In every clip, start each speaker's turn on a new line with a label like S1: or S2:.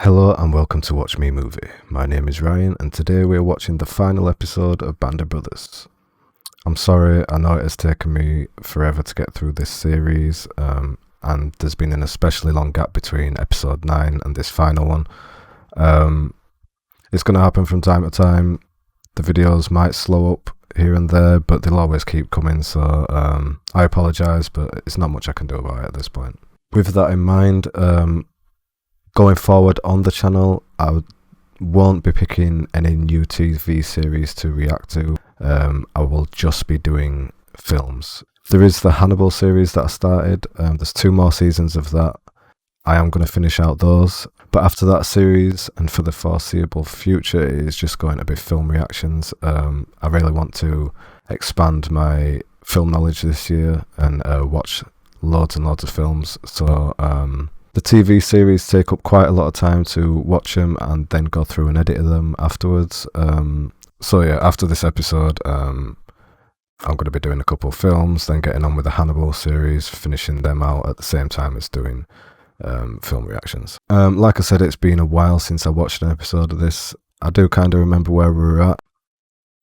S1: Hello and welcome to Watch Me Movie. My name is Ryan and today we are watching the final episode of Band of Brothers. I'm sorry, I know it has taken me forever to get through this series and there's been an especially long gap between episode 9 and this final one. It's going to happen from time to time. The videos might slow up here and there, but they'll always keep coming, so I apologise, but it's not much I can do about it at this point. With that in mind, going forward on the channel, I won't be picking any new TV series to react to. I will just be doing films. There is the Hannibal series that I started. There's 2 more seasons of that. I am going to finish out those. But after that series, and for the foreseeable future, it is just going to be film reactions. I really want to expand my film knowledge this year and watch loads and loads of films. So the TV series take up quite a lot of time to watch them and then go through and edit them afterwards. So yeah, after this episode, I'm going to be doing a couple of films, then getting on with the Hannibal series, finishing them out at the same time as doing film reactions. Like I said, it's been a while since I watched an episode of this. I do kind of remember where we were at,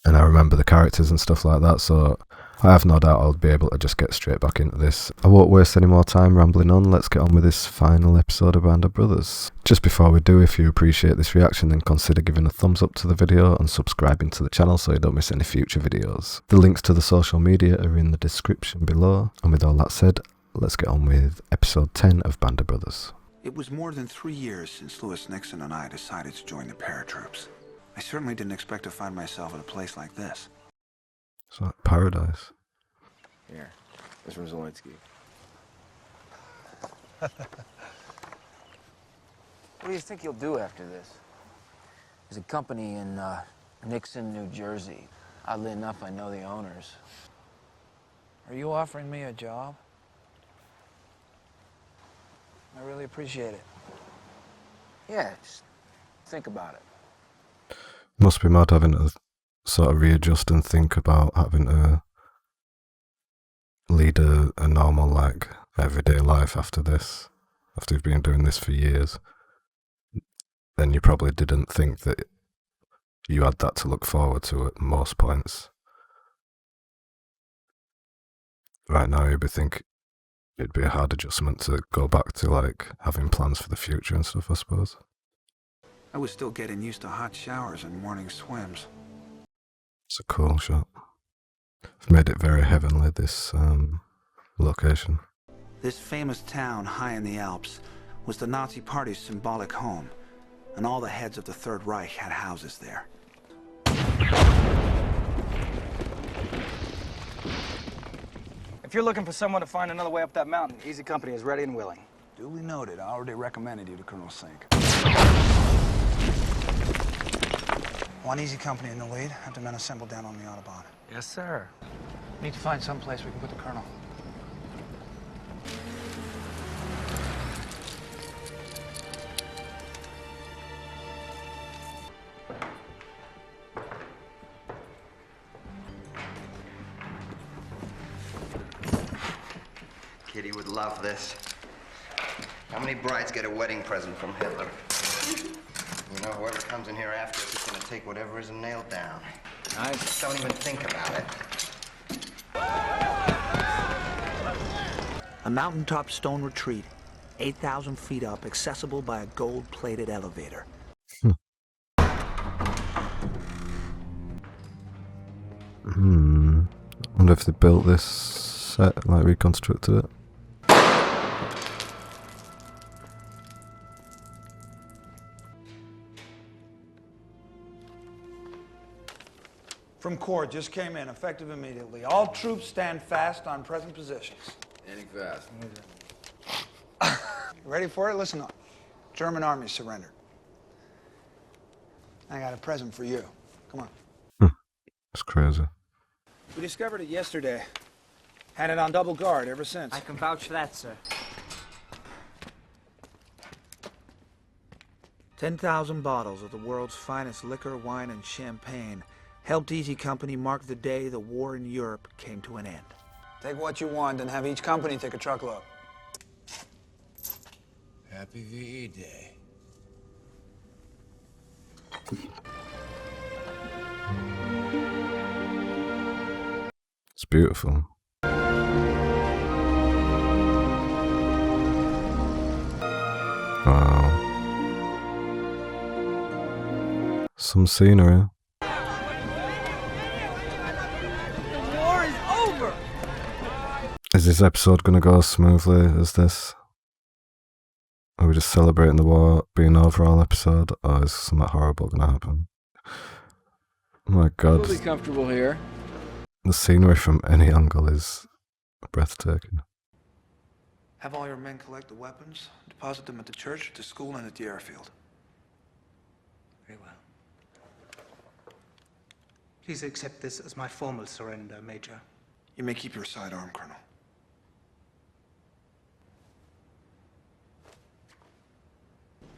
S1: and I remember the characters and stuff like that, so I have no doubt I'll be able to just get straight back into this. I won't waste any more time rambling on. Let's get on with this final episode of Band of Brothers. Just before we do, if you appreciate this reaction, then consider giving a thumbs up to the video and subscribing to the channel so you don't miss any future videos. The links to the social media are in the description below. And with all that said, let's get on with episode 10 of Band of Brothers.
S2: It was more than 3 years since Lewis Nixon and I decided to join the paratroops. I certainly didn't expect to find myself at a place like this.
S1: It's like paradise.
S3: Here, this from Zelensky.
S4: What do you think you'll do after this? There's a company in Nixon, New Jersey. Oddly enough, I know the owners.
S5: Are you offering me a job? I really appreciate it.
S4: Yeah, just think about it.
S1: Must be mad having to sort of readjust and think about having to lead a normal, like, everyday life after this, after you've been doing this for years. Then you probably didn't think that you had that to look forward to at most points. Right now you'd be thinking it'd be a hard adjustment to go back to, like, having plans for the future and stuff, I suppose.
S2: I was still getting used to hot showers and morning swims.
S1: It's a cool shot. I've made it very heavenly, this location.
S2: This famous town high in the Alps was the Nazi Party's symbolic home, and all the heads of the Third Reich had houses there.
S5: If you're looking for someone to find another way up that mountain, Easy Company is ready and willing.
S2: Duly noted. I already recommended you to Colonel Sink.
S6: One Easy Company in the lead. Have the men assembled down on the Autobahn.
S5: Yes, sir. Need to find some place we can put the colonel.
S7: Kitty would love this. How many brides get a wedding present from Hitler? You know, whoever comes in here after us is going to take whatever isn't nailed down. I just don't even think about it.
S6: A mountaintop stone retreat, 8,000 feet up, accessible by a gold-plated elevator.
S1: Wonder if they built this set, like reconstructed it.
S8: From Corps, just came in, effective immediately. All troops stand fast on present positions.
S3: Standing fast.
S8: You ready for it? Listen up. German army surrendered. I got a present for you. Come on.
S1: It's crazy.
S8: We discovered it yesterday. Had it on double guard ever since.
S5: I can vouch for that, sir.
S6: 10,000 bottles of the world's finest liquor, wine, and champagne helped Easy Company mark the day the war in Europe came to an end.
S8: Take what you want and have each company take a truckload.
S3: Happy VE Day.
S1: beautiful. Wow. Some scenery.
S5: The war is over!
S1: Is this episode going to go as smoothly as this? Are we just celebrating the war being over all episode? Or is something horrible going to happen? Oh my god.
S4: Totally comfortable here.
S1: The scenery from any angle is breathtaking.
S6: Have all your men collect the weapons, deposit them at the church, at the school, and at the airfield.
S9: Very well. Please accept this as my formal surrender, Major.
S6: You may keep your sidearm, Colonel.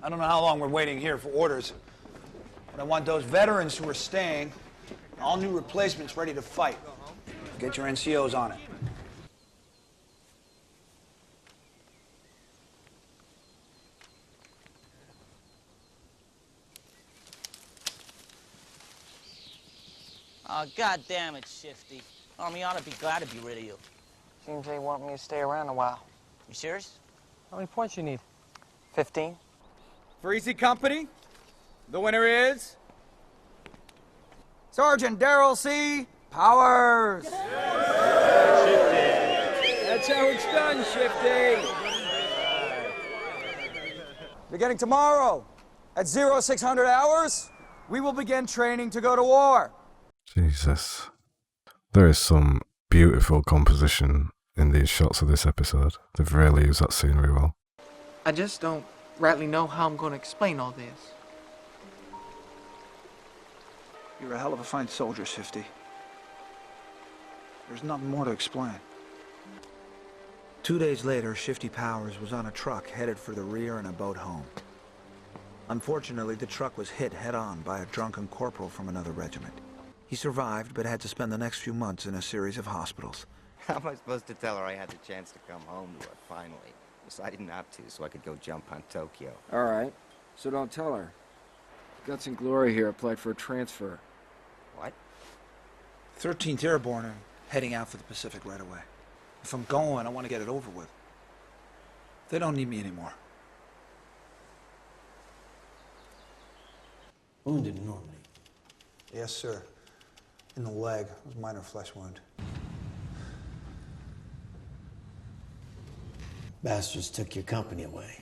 S6: I don't know how long we're waiting here for orders, but I want those veterans who are staying, all new replacements ready to fight. Get your NCOs on it.
S10: Oh, God damn it, Shifty. Army ought to be glad to be rid of you.
S4: Seems they want me to stay around a while.
S10: You serious?
S4: How many points you need? 15.
S5: For Easy Company, the winner is... Sergeant Darrell C. Powers! That's how it's done, Shifty! Beginning tomorrow, at 0600 hours, we will begin training to go to war.
S1: Jesus. There is some beautiful composition in these shots of this episode. They've really used that scenery well.
S11: I just don't rightly know how I'm going to explain all this.
S6: You're a hell of a fine soldier, Shifty. There's nothing more to explain. 2 days later, Shifty Powers was on a truck headed for the rear and a boat home. Unfortunately, the truck was hit head-on by a drunken corporal from another regiment. He survived, but had to spend the next few months in a series of hospitals.
S7: How am I supposed to tell her I had the chance to come home to her, finally? Decided not to, so I could go jump on Tokyo.
S4: All right, so don't tell her. Guts and Glory here applied for a transfer.
S7: What?
S6: 13th Airborne are heading out for the Pacific right away. If I'm going, I want to get it over with. They don't need me anymore.
S12: Wounded normally.
S6: Yes, sir. In the leg. It was a minor flesh wound.
S12: Bastards took your company away.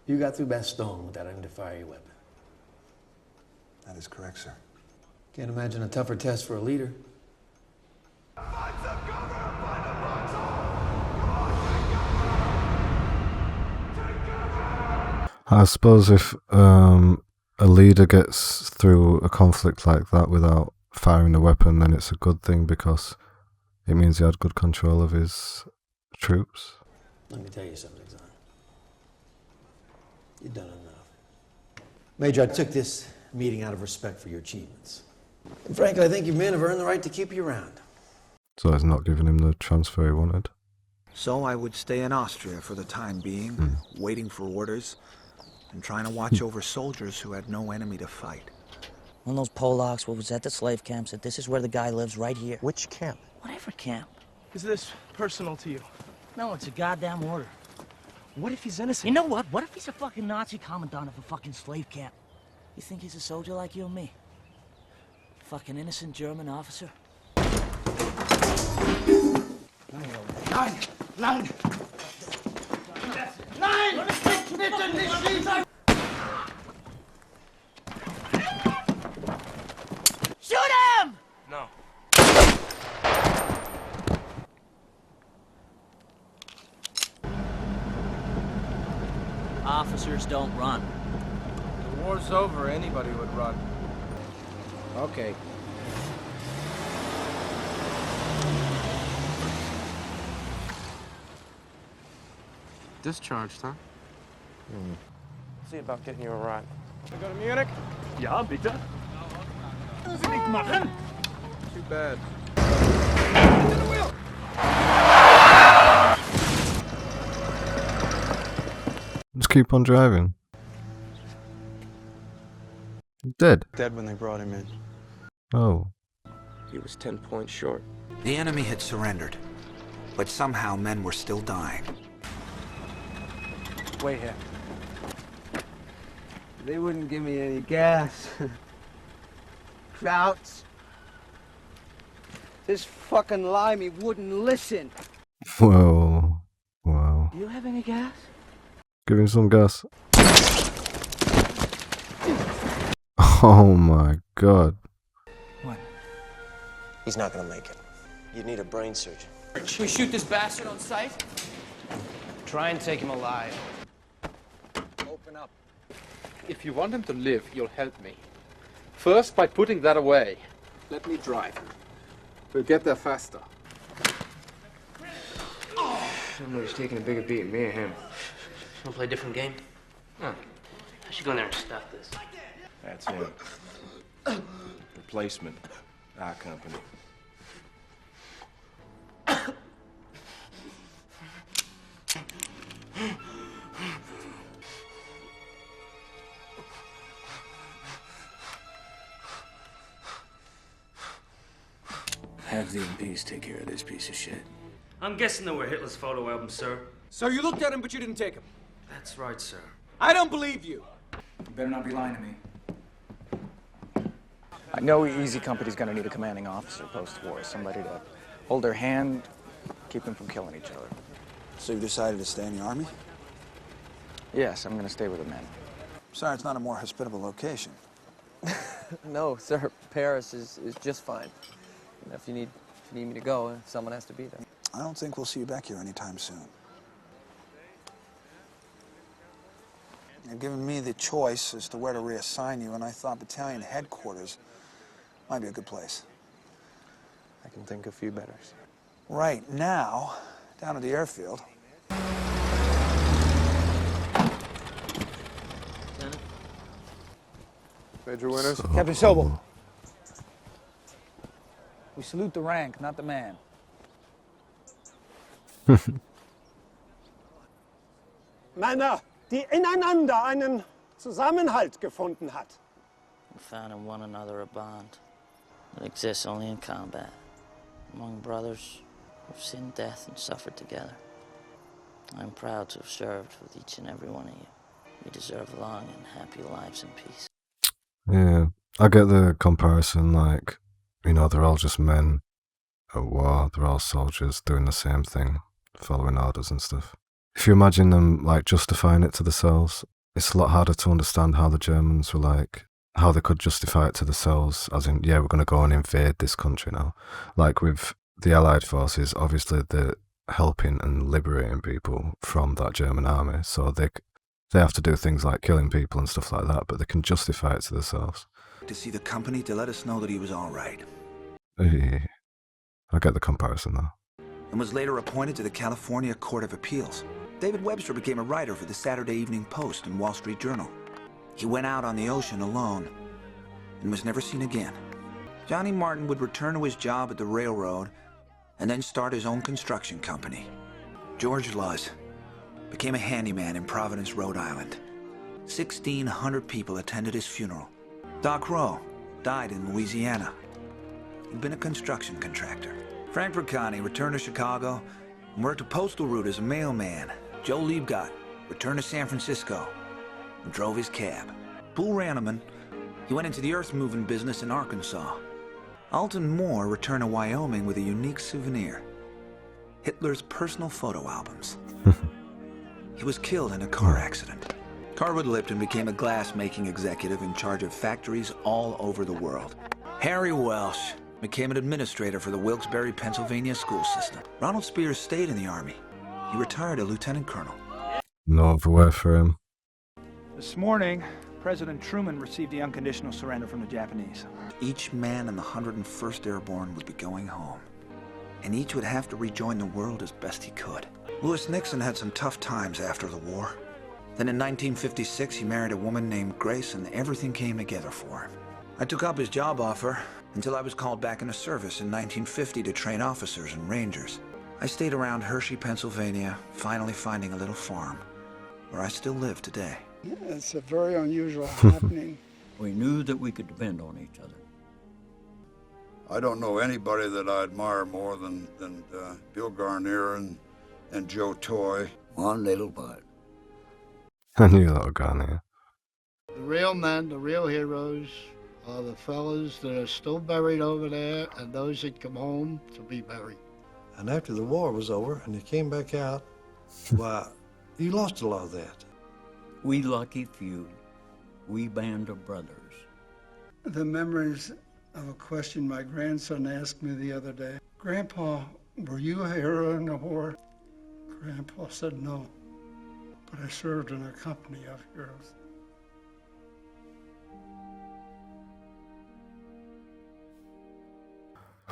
S12: You got through Bastogne without having to fire your weapon.
S6: That is correct, sir.
S12: Can't imagine a tougher test for a leader.
S1: I suppose if a leader gets through a conflict like that without firing a weapon, then it's a good thing because it means he had good control of his troops.
S12: Let me tell you something, son. You've done enough. Major, I took this meeting out of respect for your achievements. And frankly, I think your men have earned the right to keep you around.
S1: So he's not giving him the transfer he wanted.
S6: So I would stay in Austria for the time being, waiting for orders, and trying to watch over soldiers who had no enemy to fight.
S10: One of those Polacks what was at the slave camp said this is where the guy lives, right here.
S12: Which camp?
S10: Whatever camp.
S5: Is this personal to you?
S10: No, it's a goddamn order.
S5: What if he's innocent?
S10: You know what? What if he's a fucking Nazi commandant of a fucking slave camp? You think he's a soldier like you and me? Fucking innocent German officer?
S5: Nein! Nein! Nein! Bitte nicht schießen!
S10: Shoot him!
S5: No.
S10: Officers don't run.
S5: The war's over, anybody would run.
S4: Okay.
S11: Discharged, huh? See about getting you a ride.
S5: We go to Munich? Ja, bitte. Sie nicht machen.
S11: Too bad.
S1: keep on driving. Dead.
S13: Dead when they brought him in.
S1: Oh.
S14: He was 10 points short.
S2: The enemy had surrendered, but somehow men were still dying.
S15: Wait here. They wouldn't give me any gas. Krauts. This fucking limey wouldn't listen.
S1: Whoa. Wow.
S15: Do you have any gas?
S1: Give him some gas. Oh my god.
S15: What?
S12: He's not gonna make it. You'd need a brain surgeon.
S11: Should we shoot this bastard on sight?
S15: Try and take him alive.
S11: Open up.
S14: If you want him to live, you'll help me. First, by putting that away. Let me drive. We'll get there faster.
S3: Somebody's taking a bigger beat than me or him.
S16: Wanna play a different game?
S3: Huh.
S16: I should go in there and stop this.
S3: That's him. Replacement. Our company.
S2: Have the MPs take care of this piece of shit.
S16: I'm guessing they were Hitler's photo albums, sir.
S5: So you looked at him, but you didn't take him?
S16: That's right, sir.
S5: I don't believe you.
S15: You better not be lying to me. I know Easy Company's gonna need a commanding officer post-war, somebody to hold their hand, keep them from killing each other.
S2: So you decided to stay in the army?
S15: Yes, I'm gonna stay with the men.
S2: Sorry, it's not a more hospitable location.
S17: No, sir. Paris is just fine. And if you need me to go, someone has to be there.
S2: I don't think we'll see you back here anytime soon. You've given me the choice as to where to reassign you, and I thought battalion headquarters might be a good place.
S17: I can think of few better.
S2: Right now, down at the airfield.
S13: Major Winters?
S5: Captain Sobel. We salute the rank, not the man.
S18: Männer, die ineinander einen Zusammenhalt gefunden hat.
S10: We found in one another a bond that exists only in combat. Among brothers who've seen death and suffered together. I'm proud to have served with each and every one of you. You deserve long and happy lives in peace.
S1: Yeah, I get the comparison, like, you know, they're all just men at war, they're all soldiers doing the same thing, following orders and stuff. If you imagine them, like, justifying it to themselves, it's a lot harder to understand how the Germans were like, how they could justify it to themselves, as in, yeah, we're going to go and invade this country now. Like with the Allied forces, obviously they're helping and liberating people from that German army, so they have to do things like killing people and stuff like that, but they can justify it to themselves.
S2: To see the company to let us know that he was all right.
S1: I get the comparison though.
S2: And was later appointed to the California Court of Appeals. David Webster became a writer for the Saturday Evening Post and Wall Street Journal. He went out on the ocean alone and was never seen again. Johnny Martin would return to his job at the railroad and then start his own construction company. George Luz became a handyman in Providence, Rhode Island. 1,600 people attended his funeral. Doc Rowe died in Louisiana. He'd been a construction contractor. Frank Briccani returned to Chicago and worked a postal route as a mailman. Joe Liebgott returned to San Francisco and drove his cab. Bull Ranneman, he went into the earth-moving business in Arkansas. Alton Moore returned to Wyoming with a unique souvenir: Hitler's personal photo albums. He was killed in a car accident. Carwood Lipton became a glass-making executive in charge of factories all over the world. Harry Welsh became an administrator for the Wilkes-Barre, Pennsylvania school system. Ronald Spears stayed in the Army. He retired a lieutenant colonel.
S1: No other way for him.
S5: This morning, President Truman received the unconditional surrender from the Japanese.
S2: Each man in the 101st Airborne would be going home, and each would have to rejoin the world as best he could. Lewis Nixon had some tough times after the war. Then in 1956, he married a woman named Grace, and everything came together for him. I took up his job offer until I was called back into service in 1950 to train officers and rangers. I stayed around Hershey, Pennsylvania, finally finding a little farm where I still live today.
S18: It's a very unusual happening.
S19: We knew that we could depend on each other.
S20: I don't know anybody that I admire more than Bill Garnier and Joe Toy.
S19: One little bud.
S1: I knew that would go on here.
S21: The real men, the real heroes, are the fellas that are still buried over there and those that come home to be buried.
S12: And after the war was over and you came back out, why, you lost a lot of that.
S19: We lucky few, we band of brothers.
S18: The memories of a question my grandson asked me the other day. Grandpa, were you a hero in the war? Grandpa said no, but I served in a company of heroes.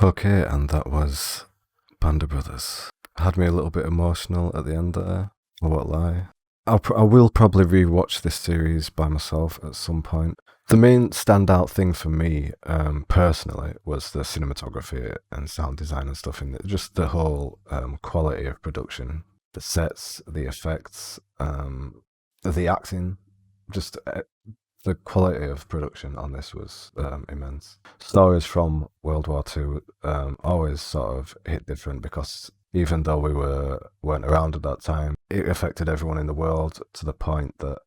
S1: Okay, and that was Band of Brothers. Had me a little bit emotional at the end there, I won't lie. I will probably rewatch this series by myself at some point. The main standout thing for me, personally, was the cinematography and sound design and stuff in it. Just the whole quality of production, the sets, the effects, the acting, just the quality of production on this was immense. Stories from World War II always sort of hit different because even though we weren't around at that time, it affected everyone in the world to the point that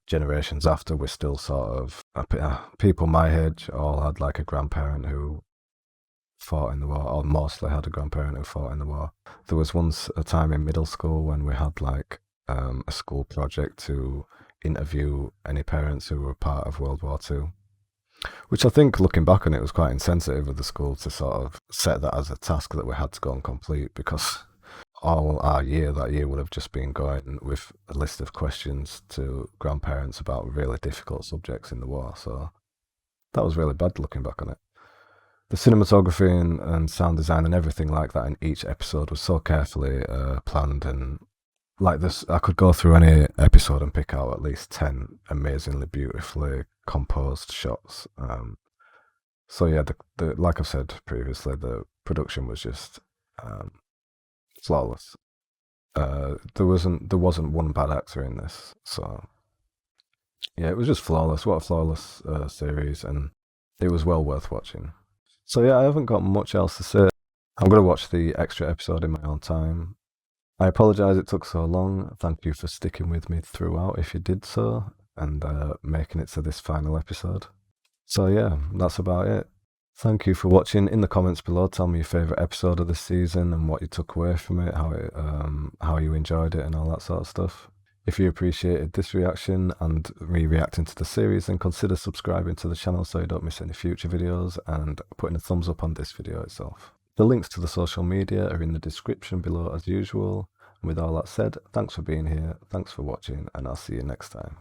S1: generations after we're still sort of people my age all had like a grandparent who fought in the war, or mostly had a grandparent who fought in the war. There was once a time in middle school when we had like a school project to interview any parents who were part of World War II, which I think, looking back on it, was quite insensitive of the school to sort of set that as a task that we had to go and complete, because all our that year would have just been going with a list of questions to grandparents about really difficult subjects in the war. So that was really bad looking back on it. The cinematography and sound design and everything like that in each episode was so carefully planned, and like this, I could go through any episode and pick out at least 10 amazingly beautifully composed shots. So yeah, the like I've said previously, the production was just flawless. There wasn't one bad actor in this, so yeah, it was just flawless. What a flawless series, and it was well worth watching. So yeah, I haven't got much else to say. I'm gonna watch the extra episode in my own time. I apologise it took so long. Thank you for sticking with me throughout if you did so, and making it to this final episode. So yeah, that's about it. Thank you for watching. In the comments below, tell me your favourite episode of the season and what you took away from it, how you enjoyed it and all that sort of stuff. If you appreciated this reaction and me reacting to the series, then consider subscribing to the channel so you don't miss any future videos, and putting a thumbs up on this video itself. The links to the social media are in the description below as usual. And with all that said, thanks for being here, thanks for watching, and I'll see you next time.